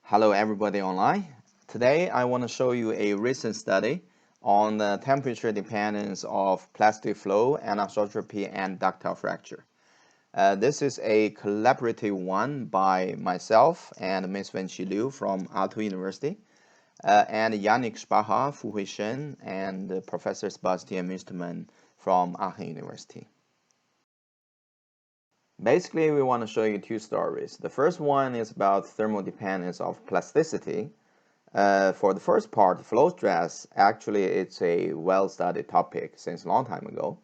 Hello everybody online. Today I want to show you a recent study on the temperature dependence of plastic flow, anisotropy, and ductile fracture. This is a collaborative one by myself and Ms. Wenqi Liu from Aalto University, and Yannick Spaha, Fu Hui Shen, and Professor Sebastian Müstermann from Aachen University. Basically, we want to show you two stories. The first one is about thermal dependence of plasticity. For the first part, flow stress, actually it's a well-studied topic since a long time ago.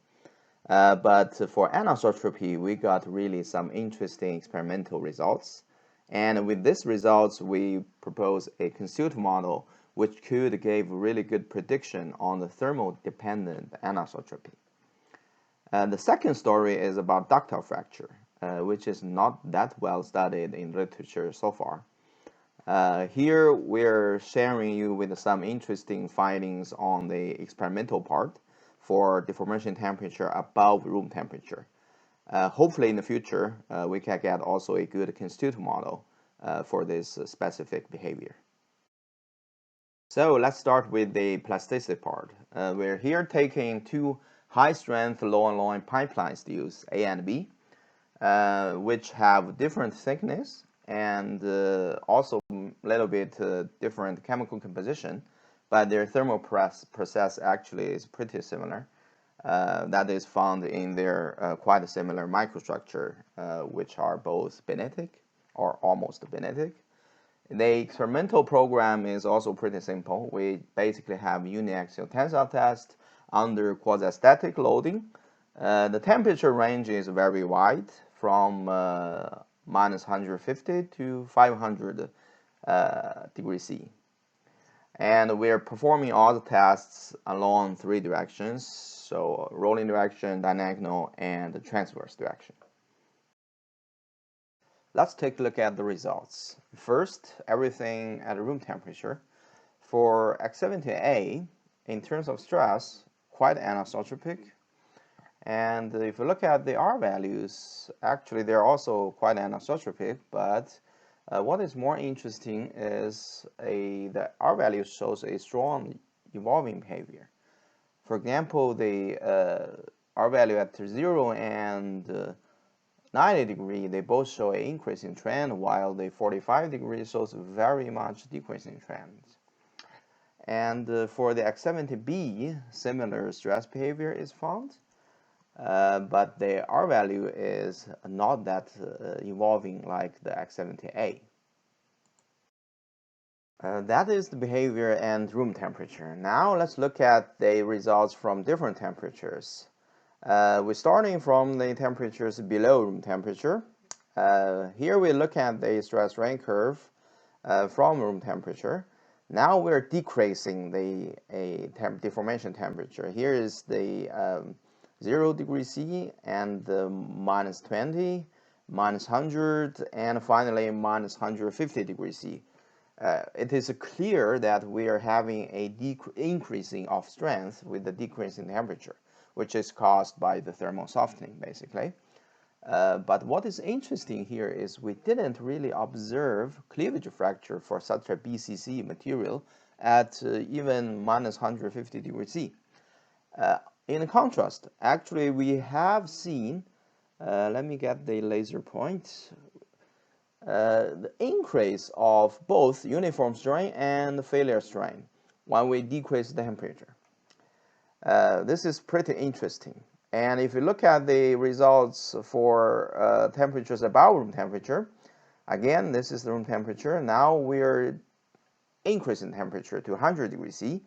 But for anisotropy, we got really some interesting experimental results. And with these results, we propose a constitutive model which could give really good prediction on the thermal dependent anisotropy. The second story is about ductile fracture, which is not that well studied in literature so far. Here we're sharing you with some interesting findings on the experimental part for deformation temperature above room temperature. Hopefully in the future we can get also a good constitutive model for this specific behavior. So let's start with the plasticity part. We're here taking two high-strength low-and-low pipeline steels, A and B, which have different thickness and also a little bit different chemical composition, but their thermal process actually is pretty similar. That is found in their quite similar microstructure, which are both benetic or almost benetic. The experimental program is also pretty simple. We basically have uniaxial tensile test under quasi-static loading. The temperature range is very wide, from minus 150 to 500 degrees C. And we're performing all the tests along three directions, so rolling direction, diagonal, and transverse direction. Let's take a look at the results. First, everything at room temperature. For X70A, in terms of stress, quite anisotropic. And if you look at the R values, actually they're also quite anisotropic, but what is more interesting is the R value shows a strong evolving behavior. For example, the R value at 0 and 90 degrees, they both show an increasing trend, while the 45 degrees shows very much decreasing trends. And for the X70B, similar stress behavior is found. But the R value is not that evolving like the X70A. That is the behavior and room temperature. Now let's look at the results from different temperatures. We're starting from the temperatures below room temperature. Here we look at the stress strain curve from room temperature. Now we're decreasing the deformation temperature. Here is the 0 degrees C and minus 20, minus 100, and finally minus 150 degrees C. It is clear that we are having a increasing of strength with the decrease in temperature, which is caused by the thermal softening, basically. But what is interesting here is we didn't really observe cleavage fracture for such a BCC material at even minus 150 degrees C. In contrast, actually we have seen, let me get the laser point, the increase of both uniform strain and failure strain when we decrease the temperature. This is pretty interesting. And if you look at the results for temperatures above room temperature, again, this is the room temperature. Now we're increasing temperature to 100 degrees C.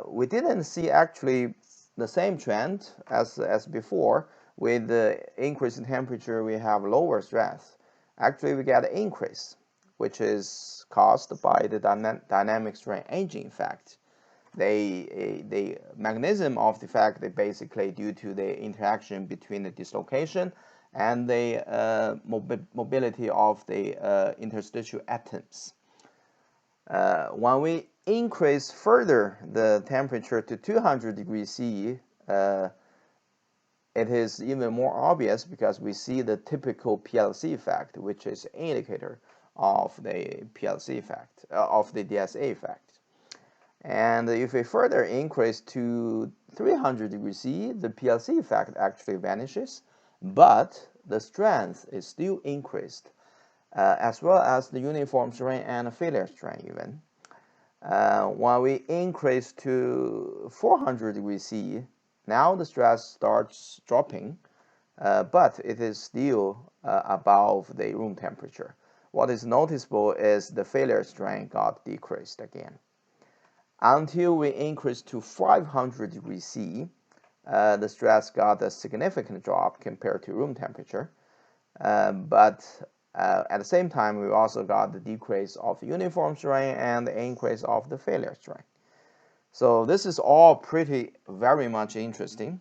We didn't see actually the same trend as before. With the increase in temperature, we have lower stress. Actually, we get an increase, which is caused by the dynamic strain aging effect. The mechanism of the effect is basically due to the interaction between the dislocation and the mobility of the interstitial atoms. When we increase further the temperature to 200 degrees C, it is even more obvious because we see the typical PLC effect, which is an indicator of the PLC effect, of the DSA effect. And if we further increase to 300 degrees C, the PLC effect actually vanishes, but the strength is still increased, as well as the uniform strain and failure strain even. When we increase to 400 degrees C, now the stress starts dropping, but it is still above the room temperature. What is noticeable is the failure strain got decreased again. Until we increase to 500 degrees C, the stress got a significant drop compared to room temperature, but at the same time, we also got the decrease of uniform strain and the increase of the failure strain. So this is all very much interesting.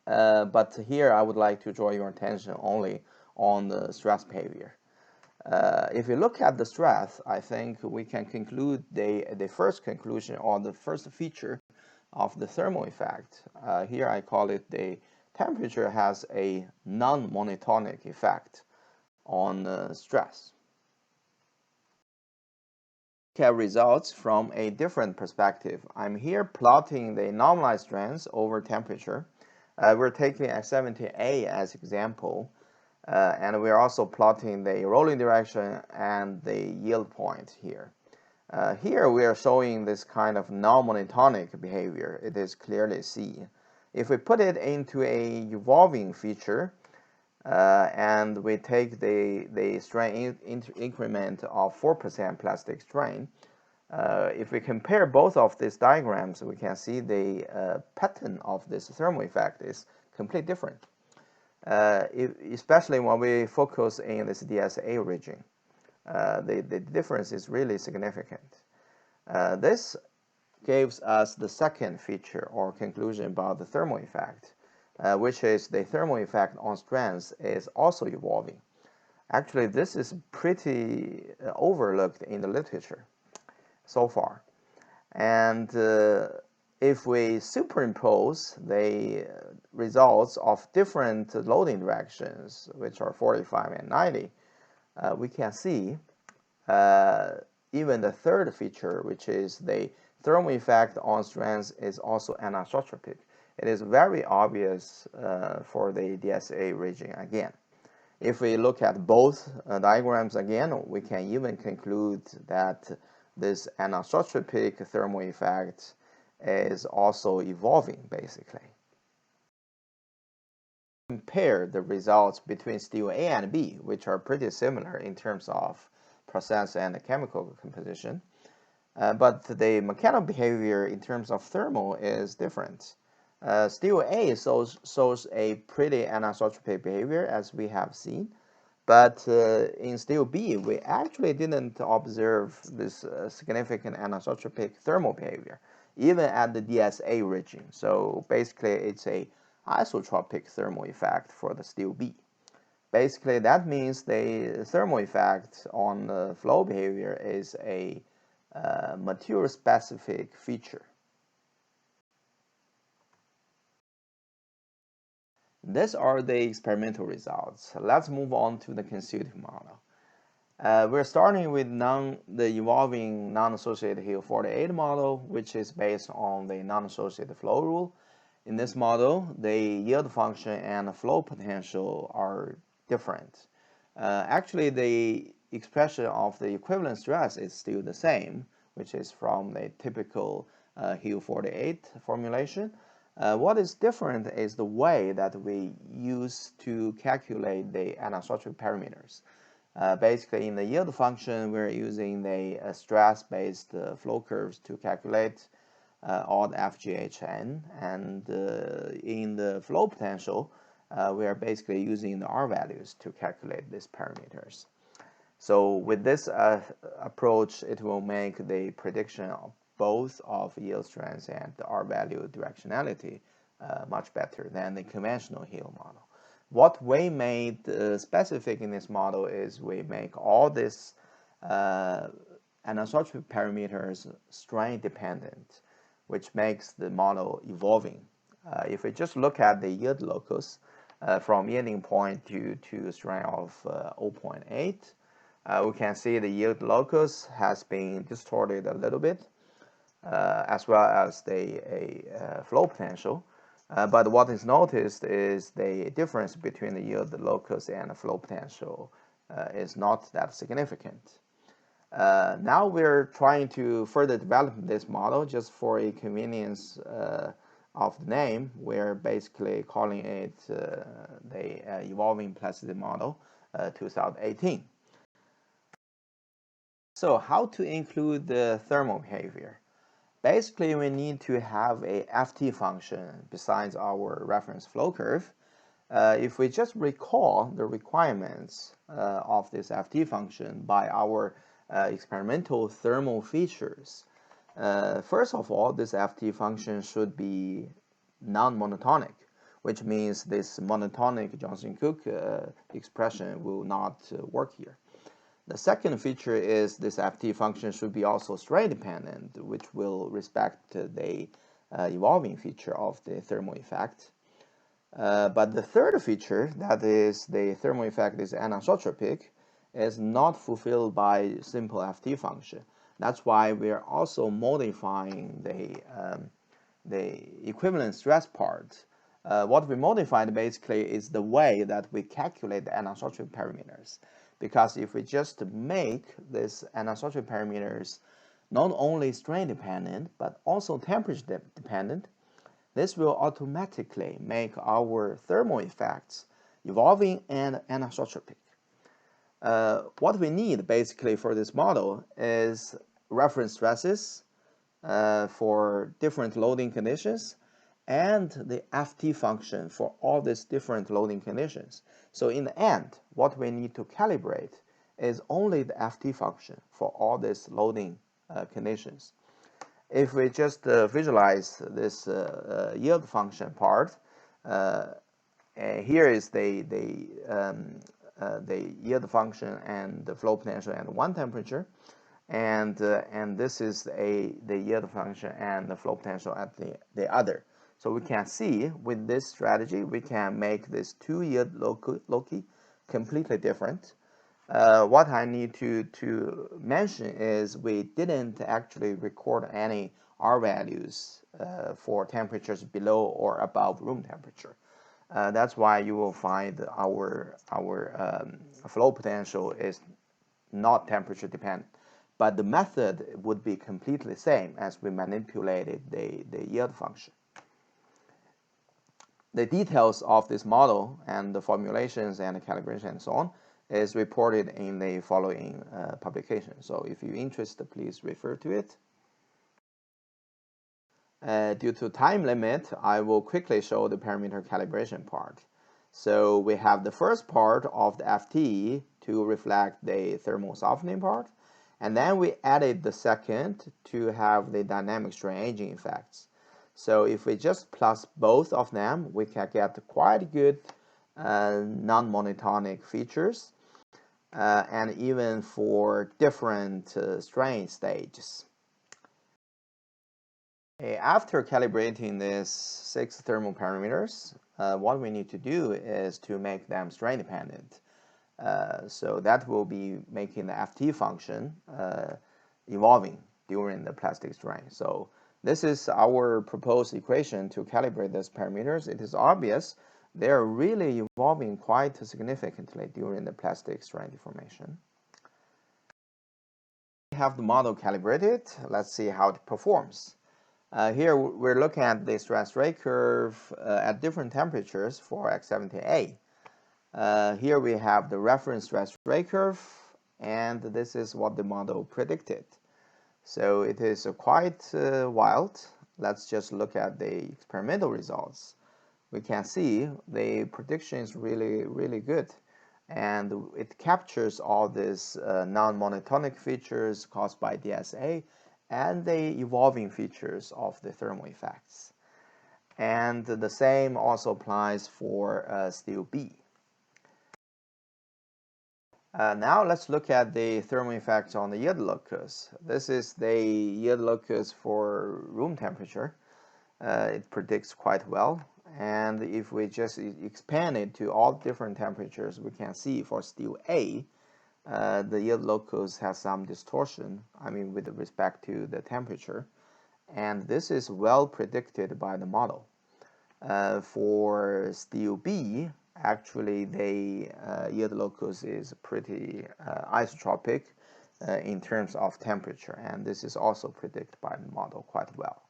But here I would like to draw your attention only on the stress behavior. If you look at the stress, I think we can conclude the first conclusion or the first feature of the thermal effect. Here I call it the temperature has a non-monotonic effect on stress. Look at results from a different perspective. I'm here plotting the normalized strength over temperature. We're taking X70A as example, and we're also plotting the rolling direction and the yield point here. Here we are showing this kind of non-monotonic behavior. It is clearly seen. If we put it into a evolving feature, and we take the strain increment of 4% plastic strain, if we compare both of these diagrams, we can see the pattern of this thermal effect is completely different, especially when we focus in this DSA region. The difference is really significant. This gives us the second feature or conclusion about the thermal effect, which is the thermal effect on strength is also evolving. Actually, this is pretty overlooked in the literature so far. And if we superimpose the results of different loading directions, which are 45 and 90, we can see even the third feature, which is the thermal effect on strength, is also anisotropic. It is very obvious for the DSA region again. If we look at both diagrams again, we can even conclude that this anisotropic thermal effect is also evolving, basically. Compare the results between steel A and B, which are pretty similar in terms of process and chemical composition, but the mechanical behavior in terms of thermal is different. Steel A shows a pretty anisotropic behavior, as we have seen, but in steel B, we actually didn't observe this significant anisotropic thermal behavior, even at the DSA region. So basically, it's a isotropic thermal effect for the steel B. Basically, that means the thermal effect on the flow behavior is a material-specific feature. These are the experimental results. Let's move on to the constitutive model. We're starting with the evolving non-associated Hill 48 model, which is based on the non-associated flow rule. In this model, the yield function and the flow potential are different. Actually, the expression of the equivalent stress is still the same, which is from the typical Hill 48 formulation. What is different is the way that we use to calculate the anisotropic parameters. Basically, in the yield function, we're using the stress-based flow curves to calculate all the FGHN, and in the flow potential, we are basically using the R values to calculate these parameters. So with this approach, it will make the prediction of both of yield strength and the R value directionality much better than the conventional Hill model. What we made specific in this model is we make all these anisotropic parameters strain dependent, which makes the model evolving. If we just look at the yield locus from yielding point to strain of 0.8, we can see the yield locus has been distorted a little bit, as well as the flow potential. But what is noticed is the difference between the yield locus and the flow potential is not that significant. Now we're trying to further develop this model just for a convenience of the name. We're basically calling it the Evolving Plasticity Model 2018. So how to include the thermal behavior? Basically, we need to have a FT function besides our reference flow curve. If we just recall the requirements of this FT function by our experimental thermal features, first of all, this FT function should be non-monotonic, which means this monotonic Johnson-Cook expression will not work here. The second feature is this FT function should be also strain dependent, which will respect the evolving feature of the thermal effect. But the third feature, that is the thermal effect is anisotropic, is not fulfilled by simple FT function. That's why we are also modifying the equivalent stress part. What we modified basically is the way that we calculate the anisotropic parameters. Because if we just make this anisotropic parameters not only strain dependent but also temperature dependent, this will automatically make our thermal effects evolving and anisotropic. What we need basically for this model is reference stresses for different loading conditions and the FT function for all these different loading conditions. So in the end, what we need to calibrate is only the FT function for all these loading conditions. If we just visualize this yield function part, here is the yield function and the flow potential and one temperature, and this is the yield function and the flow potential at the other. So we can see with this strategy, we can make these two yield loci completely different. What I need to mention is we didn't actually record any R values for temperatures below or above room temperature. That's why you will find our flow potential is not temperature dependent. But the method would be completely the same as we manipulated the yield function. The details of this model and the formulations and the calibration and so on is reported in the following publication. So if you're interested, please refer to it. Due to time limit, I will quickly show the parameter calibration part. So we have the first part of the FT to reflect the thermal softening part, and then we added the second to have the dynamic strain aging effects. So if we just plus both of them, we can get quite good non-monotonic features, and even for different strain stages. After calibrating these 6 thermal parameters, what we need to do is to make them strain dependent. So that will be making the FT function evolving during the plastic strain. So this is our proposed equation to calibrate these parameters. It is obvious they are really evolving quite significantly during the plastic strain deformation. We have the model calibrated. Let's see how it performs. Here we're looking at the stress rate curve at different temperatures for X70A. Here we have the reference stress rate curve, and this is what the model predicted. So it is quite wild. Let's just look at the experimental results. We can see the prediction is really good, and it captures all these non-monotonic features caused by DSA and the evolving features of the thermal effects. And the same also applies for steel B. Now let's look at the thermal effects on the yield locus. This is the yield locus for room temperature. It predicts quite well. And if we just expand it to all different temperatures, we can see for steel A, the yield locus has some distortion, with respect to the temperature, and this is well predicted by the model. For steel B, actually the yield locus is pretty isotropic in terms of temperature, and this is also predicted by the model quite well.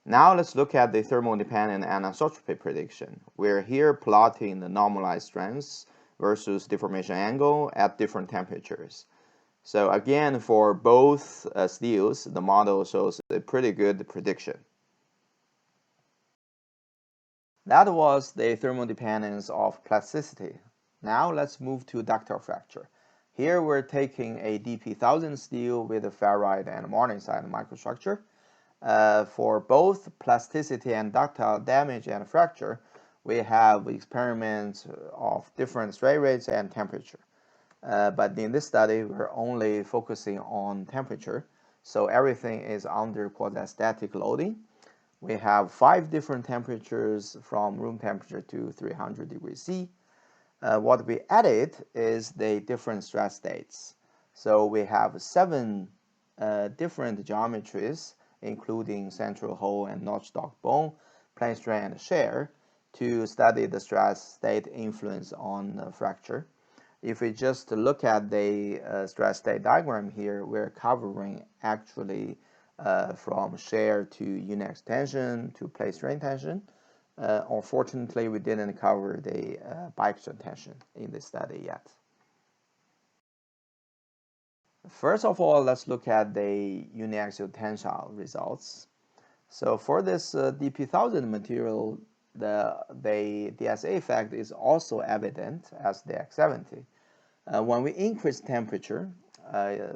Now let's look at the thermodependent anisotropy prediction. We're here plotting the normalized strengths versus deformation angle at different temperatures. So again, for both steels, the model shows a pretty good prediction. That was the thermodependence of plasticity. Now let's move to ductile fracture. Here we're taking a DP1000 steel with a ferrite and martensite microstructure. For both plasticity and ductile damage and fracture, we have experiments of different strain rates and temperature. But in this study, we're only focusing on temperature, so everything is under quasi-static loading. We have 5 different temperatures from room temperature to 300 degrees C. What we added is the different stress states. So we have 7 different geometries, including central hole and notch dock bone, plane strain, and shear, to study the stress state influence on fracture. If we just look at the stress state diagram here, we're covering actually from shear to uniaxial tension to plane strain tension. Unfortunately, we didn't cover the biaxial tension in this study yet. First of all, let's look at the uniaxial tensile results. So for this DP1000 material, the DSA effect is also evident as the X70. When we increase temperature,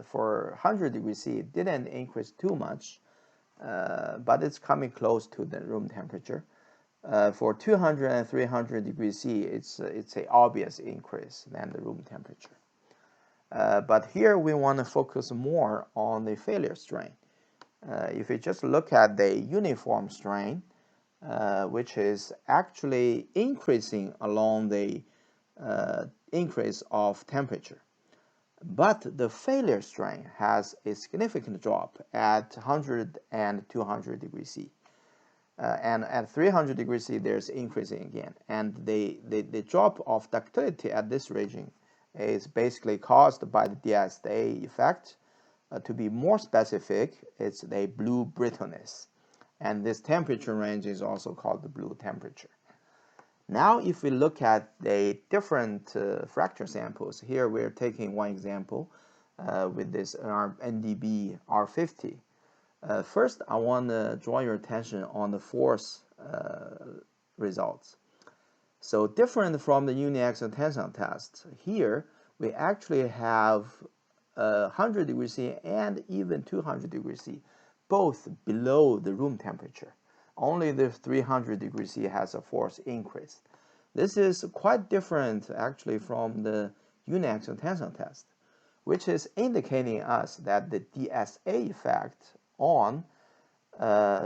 for 100 degrees C, it didn't increase too much, but it's coming close to the room temperature. For 200 and 300 degrees C, it's an obvious increase than the room temperature. But here we want to focus more on the failure strain. If you just look at the uniform strain, which is actually increasing along the increase of temperature. But the failure strain has a significant drop at 100 and 200 degrees C. And at 300 degrees C, there's increasing again. And the drop of ductility at this region is basically caused by the DSA effect. To be more specific, it's the blue brittleness. And this temperature range is also called the blue temperature. Now, if we look at the different fracture samples, here we're taking one example with this NDB R50. First, I want to draw your attention on the force results. So different from the uniaxial tensile test, here we actually have 100 degrees C and even 200 degrees C, both below the room temperature. Only the 300 degrees C has a force increase. This is quite different actually from the uniaxial tensile test, which is indicating us that the DSA effect on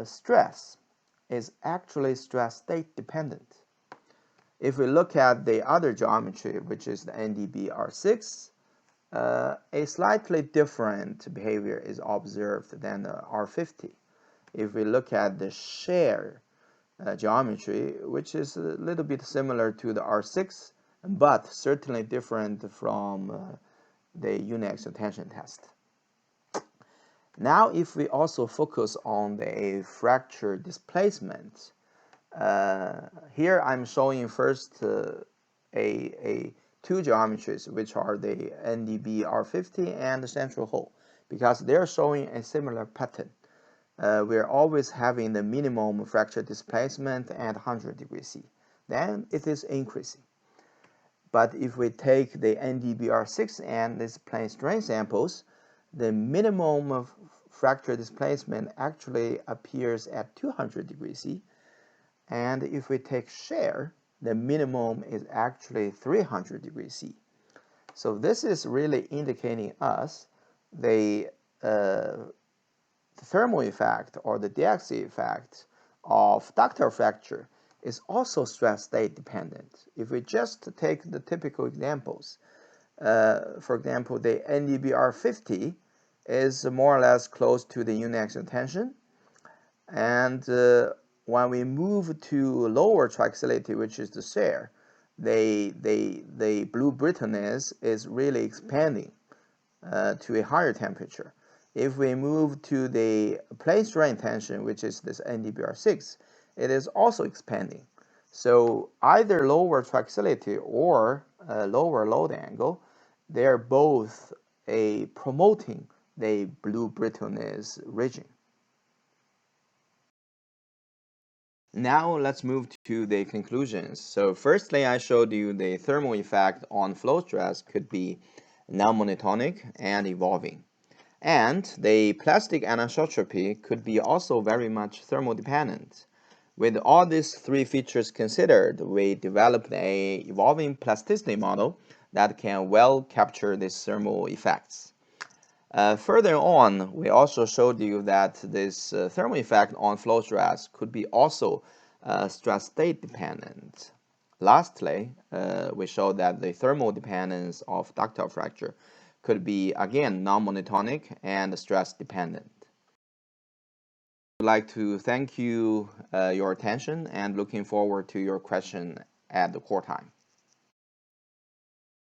stress is actually stress state dependent. If we look at the other geometry, which is the NDB R6, a slightly different behavior is observed than the R50. If we look at the shear geometry, which is a little bit similar to the R6, but certainly different from the uniaxial tension test. Now, if we also focus on the fracture displacement, here I'm showing first two geometries, which are the NDB R50 and the central hole, because they're showing a similar pattern. We're always having the minimum fracture displacement at 100 degrees C. Then it is increasing. But if we take the NDB R6 and these plane strain samples, the minimum of fracture displacement actually appears at 200 degrees C. And if we take shear, the minimum is actually 300 degrees C. So this is really indicating us the thermal effect or the DXA effect of ductile fracture is also stress state dependent. If we just take the typical examples, for example, the NDBR 50 is more or less close to the uniaxial tension, and when we move to lower tractility, which is the shear, the blue brittleness is really expanding to a higher temperature. If we move to the plane strain tension, which is this NDBR6, it is also expanding. So either lower tractility or lower load angle, they're both promoting the blue brittleness region. Now let's move to the conclusions. So firstly, I showed you the thermal effect on flow stress could be non-monotonic and evolving. And the plastic anisotropy could be also very much thermodependent. With all these three features considered, we developed a evolving plasticity model that can well capture these thermal effects. Further on, we also showed you that this thermal effect on flow stress could be also stress state dependent. Lastly, we showed that the thermal dependence of ductile fracture could be, again, non-monotonic and stress dependent. I'd like to thank you your attention and looking forward to your question at the core time.